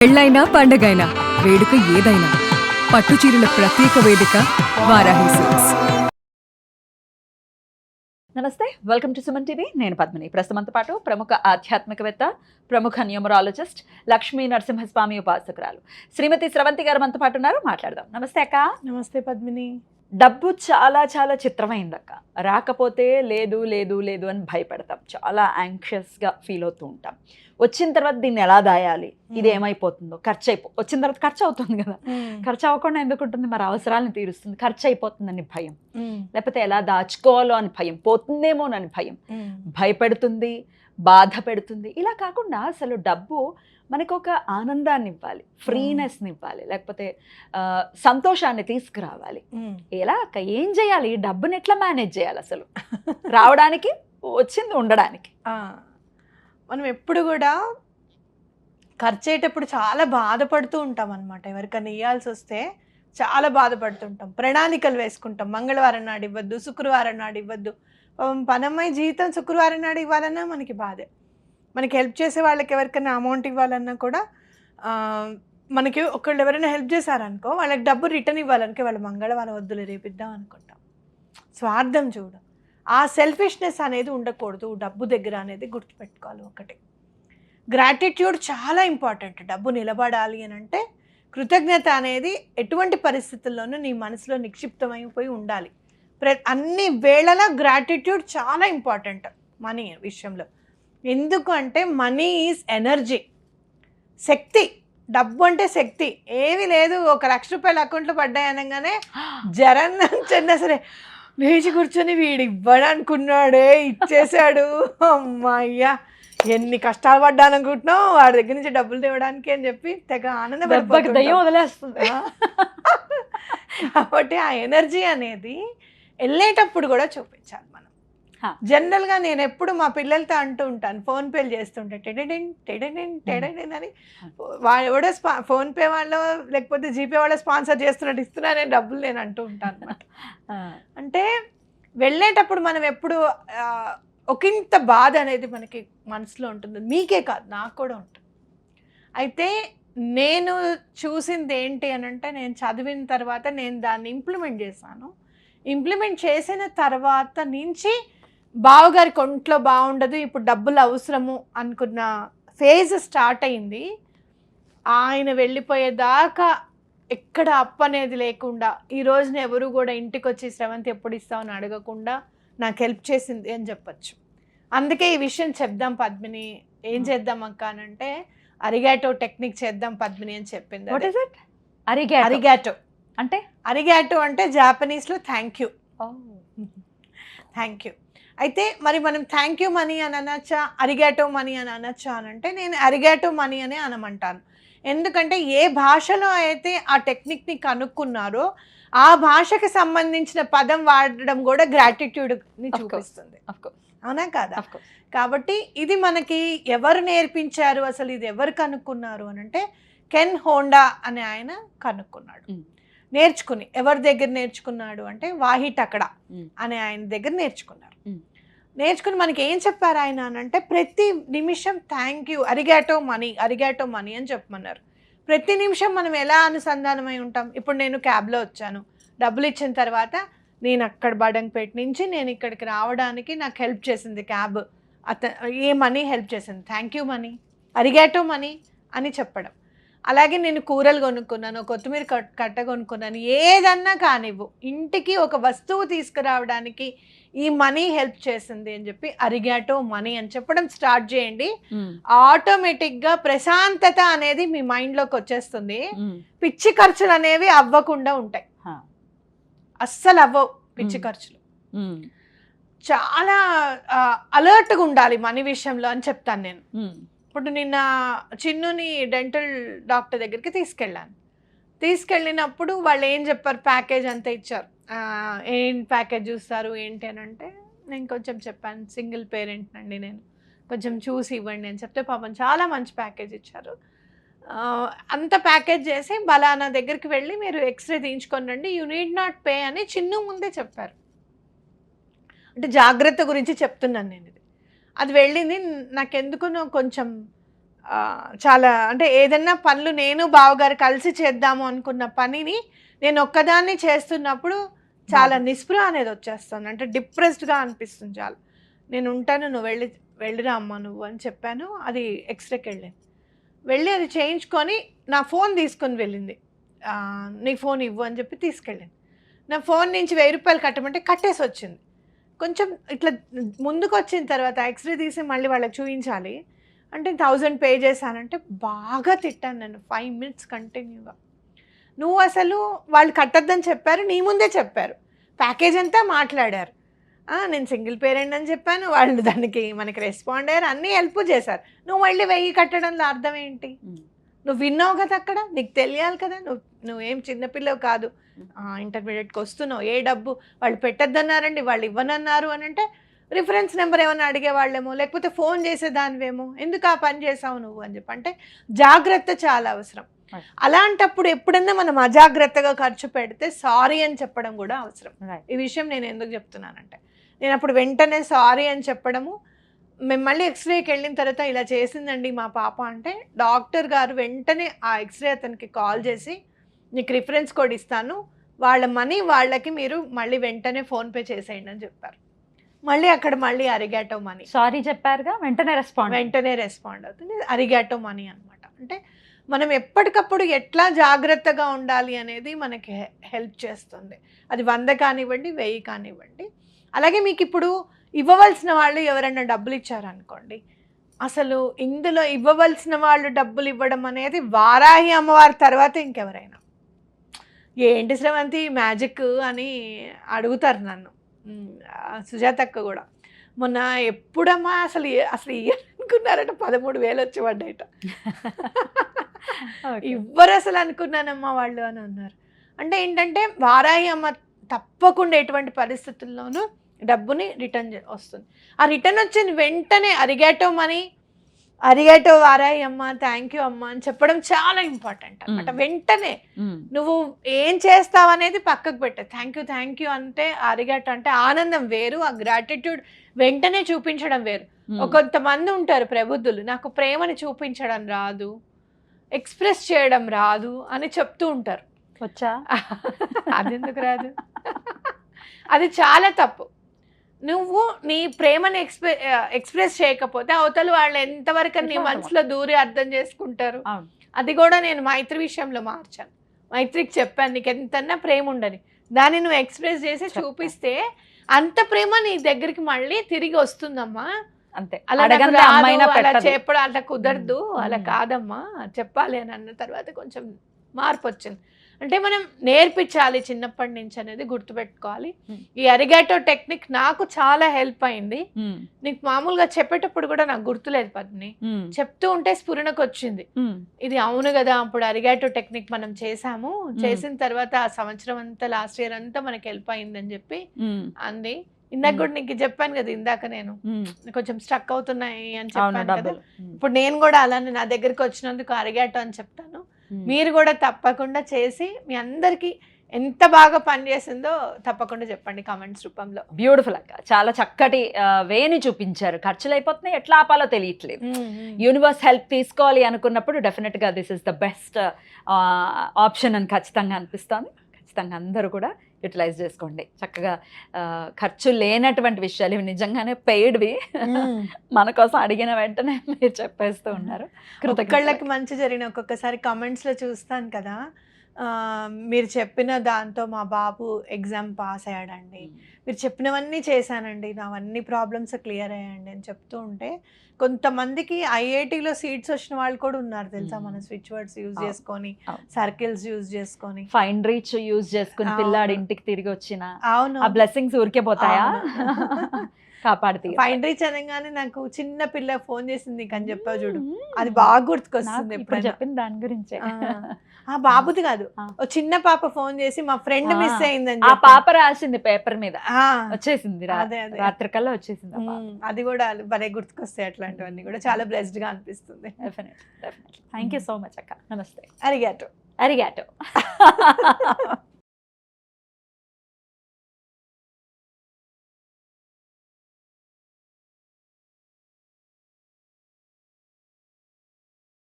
పెళ్ళైనా పండగైనా వేడుక ఏదైనా పట్టు చీరల ప్రత్యేక వేదిక వారాహి సిల్క్స్. నమస్తే, వెల్కమ్ టు సుమన్ టీవీ. నేను పద్మిని. ప్రస్తుతంతో పాటు ప్రముఖ ఆధ్యాత్మికవేత్త, ప్రముఖ న్యూమరాలజిస్ట్, లక్ష్మీ నరసింహస్వామి ఉపాసకురాలు శ్రీమతి స్రవంతి గారు మనతో పాటు ఉన్నారు. మాట్లాడదాం. నమస్తే అక్క. నమస్తే పద్మిని. డబ్బు చాలా చాలా చిత్రమైంది అక్క. రాకపోతే లేదు లేదు లేదు అని భయపడతాం, చాలా యాంగ్షియస్గా ఫీల్ అవుతూ ఉంటాం. వచ్చిన తర్వాత దీన్ని ఎలా దాయాలి, ఇది ఏమైపోతుందో, వచ్చిన తర్వాత ఖర్చు అవుతుంది కదా, ఖర్చు అవ్వకుండా ఎందుకు ఉంటుంది, మరి అవసరాలను తీరుస్తుంది, ఖర్చు అయిపోతుందని భయం, లేకపోతే ఎలా దాచుకోవాలో అని భయం, పోతుందేమోనని భయం, భయపెడుతుంది, బాధ పెడుతుంది. ఇలా కాకుండా అసలు డబ్బు మనకు ఒక ఆనందాన్ని ఇవ్వాలి, ఫ్రీనెస్ని ఇవ్వాలి, లేకపోతే సంతోషాన్ని తీసుకురావాలి. ఎలా అక్క, ఏం చేయాలి, డబ్బుని ఎట్లా మేనేజ్ చేయాలి అసలు రావడానికి, వచ్చింది ఉండడానికి? మనం ఎప్పుడు కూడా ఖర్చు అయ్యేటప్పుడు చాలా బాధపడుతూ ఉంటాం అనమాట. ఎవరికైనా ఇవ్వాల్సి వస్తే చాలా బాధపడుతుంటాం, ప్రణాళికలు వేసుకుంటాం. మంగళవారం నాడు ఇవ్వద్దు, శుక్రవారం నాడు ఇవ్వద్దు. పనమ్మాయి జీతం శుక్రవారం నాడు ఇవ్వాలన్నా మనకి బాధే. మనకి హెల్ప్ చేసే వాళ్ళకి ఎవరికైనా అమౌంట్ ఇవ్వాలన్నా కూడా మనకి ఒకళ్ళు ఎవరైనా హెల్ప్ చేశారనుకో, వాళ్ళకి డబ్బు రిటర్న్ ఇవ్వాలనుకో, వాళ్ళు మంగళవారం వద్దులే రేపిద్దాం అనుకుంటాం. స్వార్థం చూడు, ఆ సెల్ఫిష్నెస్ అనేది ఉండకూడదు డబ్బు దగ్గర అనేది గుర్తుపెట్టుకోవాలి. ఒకటి గ్రాటిట్యూడ్ చాలా ఇంపార్టెంట్. డబ్బు నిలబడాలి అని అంటే కృతజ్ఞత అనేది ఎటువంటి పరిస్థితుల్లోనూ నీ మనసులో నిక్షిప్తమైపోయి ఉండాలి. అన్ని వేళలా గ్రాటిట్యూడ్ చాలా ఇంపార్టెంట్ మనీ విషయంలో. ఎందుకు అంటే మనీ ఈజ్ ఎనర్జీ, శక్తి. డబ్బు అంటే శక్తి. ఏమీ లేదు, 1 లక్ష రూపాయలు అకౌంట్లో పడ్డాయి అనగానే చిన్న సరే లేచి కూర్చొని వీడు ఇవ్వడనుకున్నాడే ఇచ్చేసాడు, అమ్మాయ్యా ఎన్ని కష్టాలు పడ్డాననుకుంటున్నావు వాడి దగ్గర నుంచి డబ్బులు తేవడానికి అని చెప్పి తెగ ఆనందపడిపోయి వదిలేస్తుంది. కాబట్టి ఆ ఎనర్జీ అనేది వెళ్ళేటప్పుడు కూడా చూపించాలి మనం. జనరల్గా నేను ఎప్పుడు మా పిల్లలతో అంటూ ఉంటాను, ఫోన్పేలు చేస్తుంటే టెడెడిన్ టెడెడిన్ టెడెడిన్ అని ఎవడో ఫోన్పే వాళ్ళు లేకపోతే జీపే వాళ్ళ స్పాన్సర్ చేస్తున్నట్టు ఇస్తున్నానే డబ్బులు నేను అంటూ ఉంటాను అనమాట. అంటే వెళ్ళేటప్పుడు మనం ఎప్పుడు ఒకంత బాధ అనేది మనకి మనసులో ఉంటుంది. మీకే కాదు, నాకు కూడా ఉంటుంది. అయితే నేను చూసింది ఏంటి అని అంటే, నేను చదివిన తర్వాత నేను దాన్ని ఇంప్లిమెంట్ చేశాను. ఇంప్లిమెంట్ చేసిన తర్వాత నుంచి బావగారికి ఒంట్లో బాగుండదు, ఇప్పుడు డబ్బులు అవసరము అనుకున్న ఫేజ్ స్టార్ట్ అయింది. ఆయన వెళ్ళిపోయేదాకా ఎక్కడ అప్పు అనేది లేకుండా, ఈ రోజున ఎవరు కూడా ఇంటికి వచ్చి స్రవంతి ఎప్పుడు ఇస్తామని అడగకుండా నాకు హెల్ప్ చేసింది అని చెప్పచ్చు. అందుకే ఈ విషయం చెప్దాం పద్మిని, ఏం చేద్దాం అక్క అని అంటే అరిగాటో టెక్నిక్ చేద్దాం పద్మిని అని చెప్పింది. అరిగాటో అంటే అరిగాటో అంటే జాపనీస్లో థ్యాంక్ యూ. Thank you. అయితే మరి మనం థ్యాంక్ యూ మనీ అని అనొచ్చా, అరిగాటో మనీ అని అనొచ్చా అని అంటే నేను అరిగాటో మనీ అనే అనమంటాను. ఎందుకంటే ఏ భాషలో అయితే ఆ టెక్నిక్ని కనుక్కున్నారో ఆ భాషకి సంబంధించిన పదం వాడడం కూడా గ్రాటిట్యూడ్ని చూపిస్తుంది. అవునా కాదా? కాబట్టి ఇది మనకి ఎవరు నేర్పించారు, అసలు ఇది ఎవరు కనుక్కున్నారు అని అంటే కెన్ హోండా అనే ఆయన కనుక్కున్నాడు. నేర్చుకుని ఎవరి దగ్గర నేర్చుకున్నాడు అంటే వాహి టకడా అనే ఆయన దగ్గర నేర్చుకున్నారు. నేర్చుకుని మనకి ఏం చెప్పారు ఆయన అని అంటే, ప్రతి నిమిషం థ్యాంక్ యూ, అరిగాటో మనీ, అరిగాటో మనీ అని చెప్పమన్నారు. ప్రతి నిమిషం మనం ఎలా అనుసంధానమై ఉంటాం. ఇప్పుడు నేను క్యాబ్లో వచ్చాను, డబ్బులు ఇచ్చిన తర్వాత నేను అక్కడ బడంగపేట నుంచి నేను ఇక్కడికి రావడానికి నాకు హెల్ప్ చేసింది క్యాబ్, ఏ మనీ హెల్ప్ చేసింది, థ్యాంక్ యూ మనీ, అరిగాటో మనీ అని చెప్పడం. అలాగే నేను కూరలు కొనుక్కున్నాను, కొత్తిమీర కట్ట కొనుక్కున్నాను, ఏదన్నా కానివ్వు, ఇంటికి ఒక వస్తువు తీసుకురావడానికి ఈ మనీ హెల్ప్ చేసింది అని చెప్పి అరిగాటో మనీ అని చెప్పడం స్టార్ట్ చేయండి. ఆటోమేటిక్గా ప్రశాంతత అనేది మీ మైండ్లోకి వచ్చేస్తుంది. పిచ్చి ఖర్చులు అనేవి అవ్వకుండా ఉంటాయి, అస్సలు అవ్వవు పిచ్చి ఖర్చులు. చాలా అలర్ట్గా ఉండాలి మనీ విషయంలో అని చెప్తాను నేను. ఇప్పుడు నిన్న చిన్నుని డెంటల్ డాక్టర్ దగ్గరికి తీసుకెళ్ళినప్పుడు వాళ్ళు ఏం చెప్పారు, ప్యాకేజ్ అంతా ఇచ్చారు. ఏం ప్యాకేజ్ చూస్తారు ఏంటి అని అంటే నేను కొంచెం చెప్పాను, సింగిల్ పేరెంట్ అండి, నేను కొంచెం చూసి ఇవ్వండి అని చెప్తే పాపం చాలా మంచి ప్యాకేజ్ ఇచ్చారు. అంత ప్యాకేజ్ చేసి బలానా దగ్గరికి వెళ్ళి మీరు ఎక్స్రే తీయించుకొని రండి, యూ నీడ్ నాట్ పే అని చిన్ను ముందే చెప్పారు. అంటే జాగ్రత్త గురించి చెప్తున్నాను నేను. ఇది అది వెళ్ళింది, నాకెందుకు కొంచెం చాలా అంటే ఏదన్నా పనులు నేను బావగారు కలిసి చేద్దాము అనుకున్న పనిని నేను ఒక్కదాన్ని చేస్తున్నప్పుడు చాలా నిస్పృహ అనేది వచ్చేస్తుంది, అంటే డిప్రెస్డ్గా అనిపిస్తుంది. చాలా నేను ఉంటాను, నువ్వు వెళ్ళిరా అమ్మ నువ్వు అని చెప్పాను. అది ఎక్స్రేకి వెళ్ళి అది చేయించుకొని నా ఫోన్ తీసుకొని వెళ్ళింది. నీ ఫోన్ ఇవ్వు అని చెప్పి తీసుకెళ్ళింది. నా ఫోన్ నుంచి 1000 రూపాయలు కట్టమంటే కట్టేసి వచ్చింది. కొంచెం ఇట్లా ముందుకు వచ్చిన తర్వాత ఎక్స్రే తీసి మళ్ళీ వాళ్ళకి చూపించాలి అంటే 1000 పే చేశానంటే బాగా తిట్టాను నేను 5 మినిట్స్ కంటిన్యూగా. నువ్వు అసలు వాళ్ళు కట్టద్దని చెప్పారు, నీ ముందే చెప్పారు, ప్యాకేజ్ అంతా మాట్లాడారు, నేను సింగిల్ పేరెంట్ అని చెప్పాను, వాళ్ళు దానికి మనకి రెస్పాండ్ అయ్యారు, అన్నీ హెల్ప్ చేశారు. నువ్వు మళ్ళీ 1000 కట్టడంలో అర్థం ఏంటి? నువ్వు విన్నావు కదా, అక్కడ నీకు తెలియాలి కదా, నువ్వేం చిన్నపిల్లవు కాదు, ఇంటర్మీడియట్కి వస్తున్నావు, ఏ డబ్బు వాళ్ళు పెట్టద్దన్నారండి, వాళ్ళు ఇవ్వనన్నారు అని అంటే రిఫరెన్స్ నెంబర్ ఏమైనా అడిగేవాళ్ళేమో, లేకపోతే ఫోన్ చేసేదానివేమో, ఎందుకు ఆ పని చేసావు నువ్వు అని చెప్పి. అంటే జాగ్రత్త చాలా అవసరం. అలాంటప్పుడు ఎప్పుడన్నా మనం అజాగ్రత్తగా ఖర్చు పెడితే సారీ అని చెప్పడం కూడా అవసరం. ఈ విషయం నేను ఎందుకు చెప్తున్నానంటే నేను అప్పుడు వెంటనే సారీ అని చెప్పడము, మేము మళ్ళీ ఎక్స్రేకి వెళ్ళిన తర్వాత ఇలా చేసిందండి మా పాప అంటే డాక్టర్ గారు వెంటనే ఆ ఎక్స్రే అతనికి కాల్ చేసి నీకు రిఫరెన్స్ కోడ్ ఇస్తాను, వాళ్ళ మనీ వాళ్ళకి మీరు మళ్ళీ వెంటనే ఫోన్పే చేసేయండి అని చెప్పారు. మళ్ళీ అక్కడ మళ్ళీ అరిగాటో మనీ సారీ చెప్పారుగా, వెంటనే రెస్పాండ్ అవుతుంది. అరిగాటో మనీ అనమాట. అంటే మనం ఎప్పటికప్పుడు ఎట్లా జాగ్రత్తగా ఉండాలి అనేది మనకి హెల్ప్ చేస్తుంది. అది 100 కానివ్వండి, 1000 కానివ్వండి. అలాగే మీకు ఇప్పుడు ఇవ్వవలసిన వాళ్ళు ఎవరైనా డబ్బులు ఇచ్చారనుకోండి, అసలు ఇందులో ఇవ్వవలసిన వాళ్ళు డబ్బులు ఇవ్వడం అనేది వారాహి అమ్మవారి తర్వాత ఇంకెవరైనా ఏంటి శ్రవంతి మ్యాజిక్ అని అడుగుతారు నన్ను. సుజాతక్క కూడా మొన్న ఎప్పుడమ్మా అసలు అనుకున్నారట 13,000 వచ్చి పడ్డాయట. ఇవ్వరు అసలు అనుకున్నానమ్మా వాళ్ళు అని అన్నారు. అంటే ఏంటంటే వారాహి అమ్మ తప్పకుండా ఎటువంటి పరిస్థితుల్లోనూ డబ్బుని రిటర్న్ వస్తుంది. ఆ రిటర్న్ వచ్చిన వెంటనే అరిగాటో వారాయి అమ్మ, థ్యాంక్ యూ అమ్మ అని చెప్పడం చాలా ఇంపార్టెంట్ అనమాట. వెంటనే నువ్వు ఏం చేస్తావు అనేది పక్కకు పెట్టే థ్యాంక్ యూ అంటే అరిగాటో అంటే ఆనందం వేరు, ఆ గ్రాటిట్యూడ్ వెంటనే చూపించడం వేరు. కొంతమంది ఉంటారు ప్రబుద్ధులు, నాకు ప్రేమని చూపించడం రాదు, ఎక్స్ప్రెస్ చేయడం రాదు అని చెప్తూ ఉంటారు. వచ్చా అది ఎందుకు రాదు? అది చాలా తప్పు. నువ్వు నీ ప్రేమని ఎక్స్ప్రెస్ చేయకపోతే అవతల వాళ్ళు ఎంతవరకు నీ మనసులో దూరి అర్థం చేసుకుంటారు. అది కూడా నేను మైత్రి విషయంలో మార్చాను. మైత్రికి చెప్పాను, నీకు ఎంతన్నా ప్రేమ ఉండని, దాన్ని నువ్వు ఎక్స్ప్రెస్ చేసి చూపిస్తే అంత ప్రేమ నీ దగ్గరికి మళ్ళీ తిరిగి వస్తుందమ్మా. అంతే. అలా చెప్పడం అలా కుదరదు, అలా కాదమ్మా చెప్పాలి అని అన్న తర్వాత కొంచెం మార్పు వచ్చింది. అంటే మనం నేర్పించాలి చిన్నప్పటి నుంచి అనేది గుర్తుపెట్టుకోవాలి. ఈ అరిగాటో టెక్నిక్ నాకు చాలా హెల్ప్ అయింది. నీకు మామూలుగా చెప్పేటప్పుడు కూడా నాకు గుర్తులేదు పద్మిని, చెప్తూ ఉంటే స్ఫురణకు వచ్చింది, ఇది అవును కదా, అప్పుడు అరిగాటో టెక్నిక్ మనం చేసాము, చేసిన తర్వాత ఆ సంవత్సరం అంతా లాస్ట్ ఇయర్ అంతా మనకి హెల్ప్ అయిందని చెప్పి అంది. ఇందాక కూడా నీకు చెప్పాను కదా, ఇందాక నేను కొంచెం స్ట్రక్ అవుతున్నాయి అని చెప్పాను కదా, ఇప్పుడు నేను కూడా అలానే నా దగ్గరికి వచ్చినందుకు అరిగాటో అని చెప్తాను. మీరు కూడా తప్పకుండా చేసి మీ అందరికీ ఎంత బాగా పనిచేసిందో తప్పకుండా చెప్పండి కామెంట్స్ రూపంలో. బ్యూటిఫుల్ అక్క, చాలా చక్కటి వేని చూపించారు. ఖర్చులు అయిపోతున్నాయి, ఎట్లా ఆపాలో తెలియట్లేదు. యూనివర్స్ హెల్ప్ తీసుకోవాలి అనుకున్నప్పుడు డెఫినెట్గా this is the best option అని ఖచ్చితంగా అనిపిస్తుంది. ఖచ్చితంగా అందరూ కూడా యూటిలైజ్ చేసుకోండి. చక్కగా ఖర్చు లేనటువంటి విషయాలు ఇవి నిజంగానే పెయిడ్వి, మన కోసం అడిగిన వెంటనే మీరు చెప్పేస్తూ ఉన్నారు. ఒకళ్ళకి మంచి జరిగిన ఒక్కొక్కసారి కమెంట్స్లో చూస్తాను కదా, మీరు చెప్పిన దాంతో మా బాబు ఎగ్జామ్ పాస్ అయ్యాడండి, మీరు చెప్పినవన్నీ చేశానండి, నావన్నీ ప్రాబ్లమ్స్ క్లియర్ అయ్యాయండి అని చెప్తూ ఉంటే కొంతమందికి ఐఐటీలో సీట్స్ వచ్చిన వాళ్ళు కూడా ఉన్నారు తెలుసా. మన స్విచ్ వర్డ్స్ యూజ్ చేసుకొని, సర్కిల్స్ యూజ్ చేసుకొని, ఫైన్ రీచ్ యూజ్ చేసుకుని పిల్లాడి ఇంటికి తిరిగి వచ్చిన ఆ బ్లెస్సింగ్స్ ఊరికే పోతాయా? కాపాడుతీ. ఫైన్ రీచ్ అనగానే నాకు చిన్న పిల్ల ఫోన్ చేసింది అని చెప్పావు చూడు, అది బాగా గుర్తుకొస్తుంది. ఇప్పుడు చెప్పిన దాని గురించే. ఆ బాబుది కాదు, ఓ చిన్న పాప ఫోన్ చేసి మా ఫ్రెండ్ మిస్ అయిందని, ఆ పాప రాసింది పేపర్ మీద, వచ్చేసింది రాత్రికల్లా వచ్చేసింది. అది కూడా భలే గుర్తుకొస్తాయి. అట్లాంటివన్నీ కూడా చాలా బ్లెస్డ్ గా అనిపిస్తుంది. థ్యాంక్ యూ సో మచ్ అక్క. నమస్తే. అరిగాటో.